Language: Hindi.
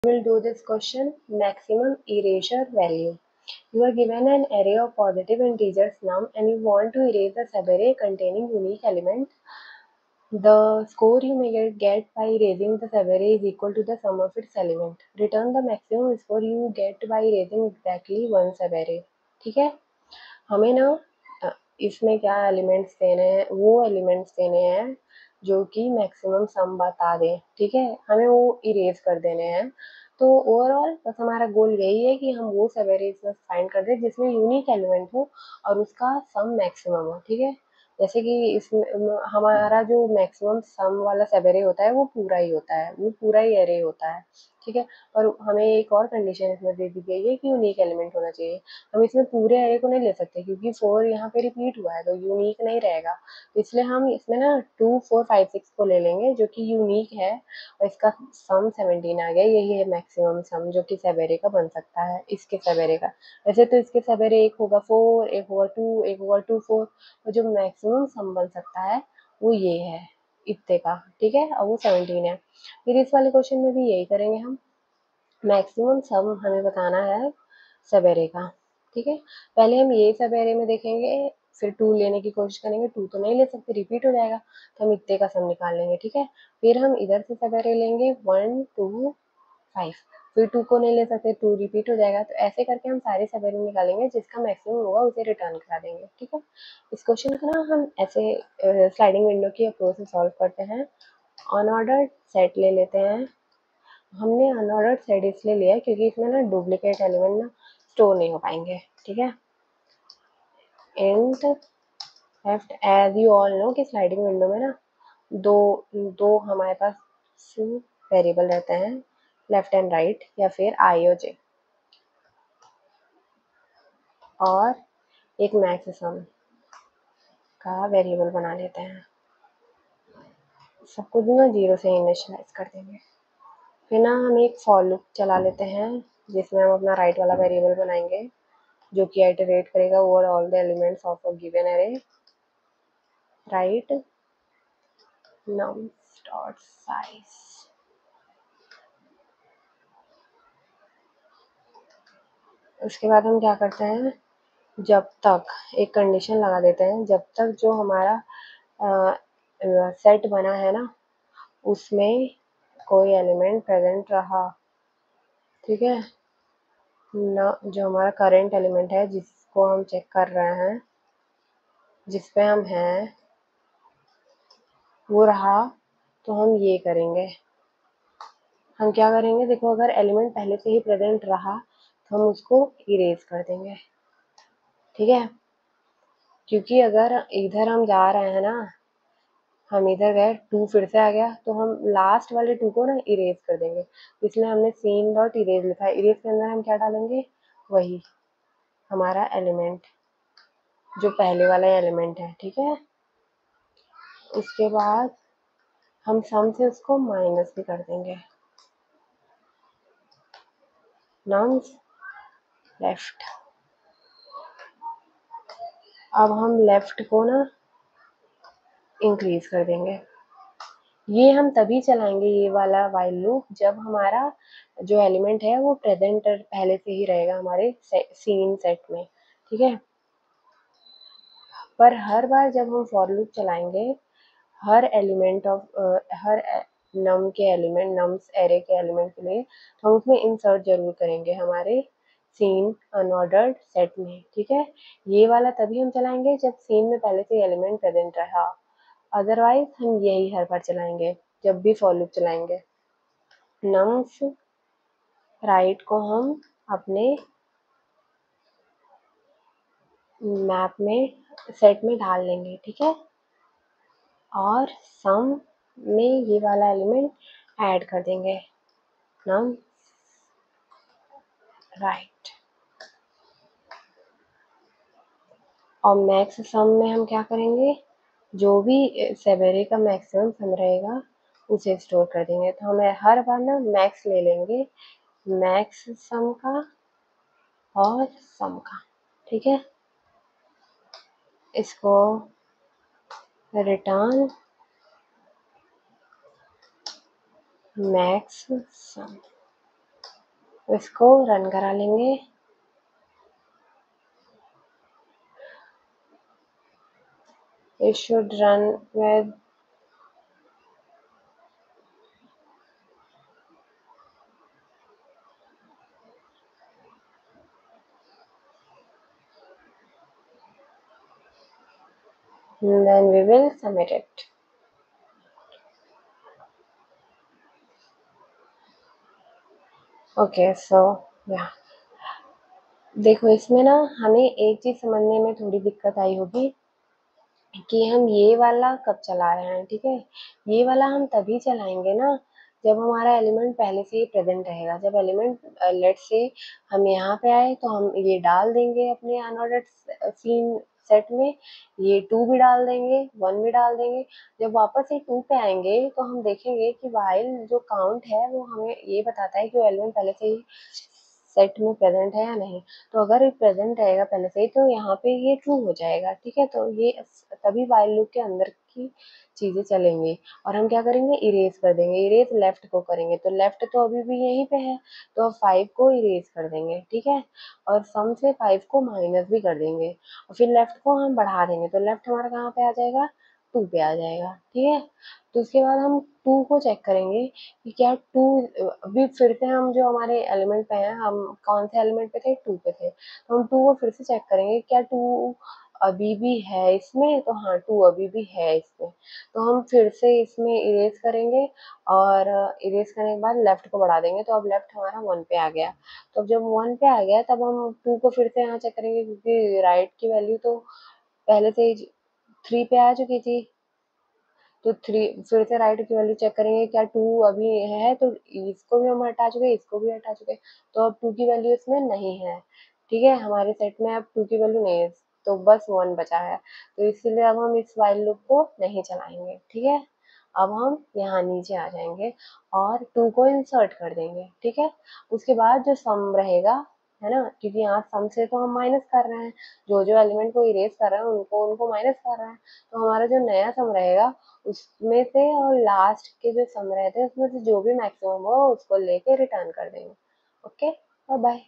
We'll do this question, maximum erasure value. You are given an array of positive integers num and you want to erase the subarray containing unique element. The score you may get by erasing the subarray is equal to the sum of its element. Return the maximum score you get by erasing exactly one subarray. ठीक है, हमें ना इसमें क्या एलिमेंट्स देने हैं, वो एलिमेंट्स देने हैं जो कि मैक्सिमम सम बता दें. ठीक है, हमें वो इरेज कर देने हैं. तो ओवरऑल बस हमारा गोल यही है कि हम वो सब एरेज फाइंड कर दें जिसमें यूनिक एलिमेंट हो और उसका सम मैक्सिमम हो. ठीक है, जैसे कि इसमें हमारा जो मैक्सिमम सम वाला सब एरे होता है वो पूरा ही होता है, वो पूरा ही एरे होता है. ठीक है, पर हमें एक और कंडीशन इसमें दे दी गई है कि यूनिक एलिमेंट होना चाहिए. हम इसमें पूरे एरे को नहीं ले सकते क्योंकि 4 यहाँ पे रिपीट हुआ है तो यूनिक नहीं रहेगा. तो इसलिए हम इसमें ना 2 4 5 6 को ले लेंगे जो कि यूनिक है और इसका सम 17 आ गया. यही है मैक्सिमम सम जो कि सब एरे का बन सकता है, इसके सब एरे का. वैसे तो इसके सब एरे एक होगा 4, एक होगा 2, एक होगा 2 4, तो जो मैक्सिमम सम बन सकता है वो ये है इतने का. ठीक है, और वो 17 है. फिर इस वाले क्वेश्चन में भी यही करेंगे हम. मैक्सिमम सम हमें बताना है सब एरे का. ठीक है, पहले हम ये सब एरे में देखेंगे, फिर 2 लेने की कोशिश करेंगे. 2 तो नहीं ले सकते, रिपीट हो जाएगा, तो हम इतने का सम निकाल लेंगे. ठीक है, फिर हम इधर से सब एरे लेंगे 1 2 5, फिर 2 को नहीं ले सकते, 2 रिपीट हो जाएगा. तो ऐसे करके हम सारे सब एरे निकालेंगे, जिसका मैक्सिमम होगा उसे रिटर्न करा देंगे. ठीक है, इस क्वेश्चन को ना हम ऐसे स्लाइडिंग विंडो की अप्रोच से सॉल्व करते हैं. अनऑर्डर्ड सेट ले लेते हैं. हमने अनऑर्डर्ड सेट इसलिए लिया है क्योंकि इसमें ना डुप्लीकेट एलिमेंट ना स्टोर नहीं हो पाएंगे. ठीक है, and left, as you all know कि स्लाइडिंग विंडो में ना दो हमारे पास वेरिएबल रहते हैं, लेफ्ट एंड राइट, या फिर आई और जे, और एक मैक्स सम का वेरिएबल बना लेते हैं. सब कुछ ना 0 से इनिशियलाइज कर देंगे. फिर ना हम एक फॉर लूप चला लेते हैं जिसमें हम अपना राइट वाला वेरिएबल बनाएंगे जो कि आइटरेट करेगा over all the elements of a given array. Right nums dot size. उसके बाद हम क्या करते हैं, जब तक एक कंडीशन लगा देते हैं, जब तक जो हमारा सेट बना है ना उसमें कोई एलिमेंट प्रेजेंट रहा. ठीक है ना, जो हमारा करेंट एलिमेंट है जिसको हम चेक कर रहे हैं, जिस पे हम हैं, वो रहा, तो हम ये करेंगे. हम क्या करेंगे, देखो अगर एलिमेंट पहले से ही प्रेजेंट रहा तो हम उसको इरेज कर देंगे. ठीक है, क्योंकि अगर इधर हम जा रहे हैं ना, हम इधर गए, 2 फिर से आ गया, तो हम लास्ट वाले 2 को ना इरेज कर देंगे. इसलिए हमने सीन डॉट इरेज लिखा है. इरेज के अंदर हम क्या डालेंगे, वही हमारा एलिमेंट जो पहले वाला एलिमेंट है. ठीक है, उसके बाद हम सम से उसको माइनस भी कर देंगे. Nums left. अब हम लेफ्ट को ना इंक्रीज कर देंगे. ये हम तभी चलाएंगे ये वाला वाइल लूप जब हमारा जो एलिमेंट है वो प्रेजेंट पहले से ही रहेगा हमारे सीन सेट में. ठीक है, पर हर बार जब हम फॉर लूप चलाएंगे, हर एलिमेंट ऑफ हर नम के एलिमेंट, नम्स एरे के एलिमेंट के लिए, तो हम उसमें इंसर्ट जरूर करेंगे हमारे सीन अनऑर्डर्ड सेट में. ठीक है, ये वाला तभी हम चलाएंगे जब सीन में पहले से एलिमेंट प्रेजेंट रहा, अदरवाइज हम यही हर बार चलाएंगे जब भी फॉर लूप चलाएंगे. नम्स राइट को हम अपने मैप में सेट में डाल लेंगे. ठीक है, और सम में ये वाला एलिमेंट ऐड कर देंगे, नम राइट. और मैक्स सम में हम क्या करेंगे, जो भी सब एरे का मैक्सिमम सम रहेगा उसे स्टोर कर देंगे. तो हमें हर बार ना मैक्स ले लेंगे, मैक्स सम का और सम का. ठीक है, इसको रिटर्न मैक्स सम. इसको रन करा लेंगे। It should run with then we will submit it. Okay, so yeah. देखो इसमें ना हमें एक चीज समझने में थोड़ी दिक्कत आई होगी कि हम ये वाला कब चला रहे हैं। ठीक है, ये वाला हम तभी चलाएंगे ना जब हमारा एलिमेंट पहले से ही प्रेजेंट रहेगा। जब एलिमेंट लेट से हम यहाँ पे आए तो हम ये डाल देंगे अपने अनऑर्डर्ड सीन सेट में, ये 2 भी डाल देंगे, 1 भी डाल देंगे। जब वापस ये 2 पे आएंगे तो हम देखेंगे कि वाइल जो काउंट है वो हमें ये बताता है कि वो एलिमेंट पहले से ही सेट में प्रेजेंट है या नहीं। तो अगर ये प्रेजेंट रहेगा पहले से ही तो यहाँ पे ये ट्रू हो जाएगा। ठीक है, तो ये तभी वाइल लूप के अंदर की चीजें चलेंगी। और हम क्या करेंगे, इरेज कर देंगे। इरेज लेफ्ट को करेंगे तो लेफ्ट तो अभी भी यहीं पे है, तो अब 5 को इरेज कर देंगे। ठीक है, और सम से 5 को माइनस भी कर देंगे और फिर लेफ्ट को हम बढ़ा देंगे तो लेफ्ट हमारा कहाँ पे आ जाएगा, 2 पे आ जाएगा। ठीक है, तो उसके बाद हम 2 को चेक करेंगे कि क्या 2, अभी फिर से हम जो हमारे एलिमेंट पे हैं, हम कौन से एलिमेंट पे थे, 2 पे थे, तो हम 2 को फिर से चेक करेंगे क्या 2 अभी भी है इसमें। तो हाँ, 2 अभी भी है इसमें। तो हम फिर से इसमें इरेज करेंगे और इरेज करने के बाद लेफ्ट को बढ़ा देंगे तो अब लेफ्ट हमारा 1 पे आ गया। तो अब जब 1 पे आ गया तब हम 2 को फिर से यहाँ चेक करेंगे क्योंकि राइट की वैल्यू तो पहले से ही 3 पे आ चुकी थी। तो 3 फिर से राइट की वैल्यू चेक करेंगे क्या 2 अभी है, तो इसको भी हम हटा चुके, इसको भी हटा चुके, तो अब 2 की वैल्यू इसमें नहीं है। ठीक है, हमारे सेट में अब 2 की वैल्यू नहीं है, तो बस 1 बचा है। तो इसीलिए अब हम इस वाइल लूप को नहीं चलाएंगे। ठीक है, अब हम यहाँ नीचे आ जाएंगे और 2 को इंसर्ट कर देंगे। ठीक है, उसके बाद जो सम रहेगा, है ना, क्योंकि यहाँ सम से तो हम माइनस कर रहे हैं, जो जो एलिमेंट को इरेज कर रहे हैं उनको उनको माइनस कर रहे हैं। तो हमारा जो नया सम रहेगा उसमें से और लास्ट के जो सम रहते हैं उसमें से जो भी मैक्सिमम हो उसको लेके रिटर्न कर देंगे। Okay, bye bye.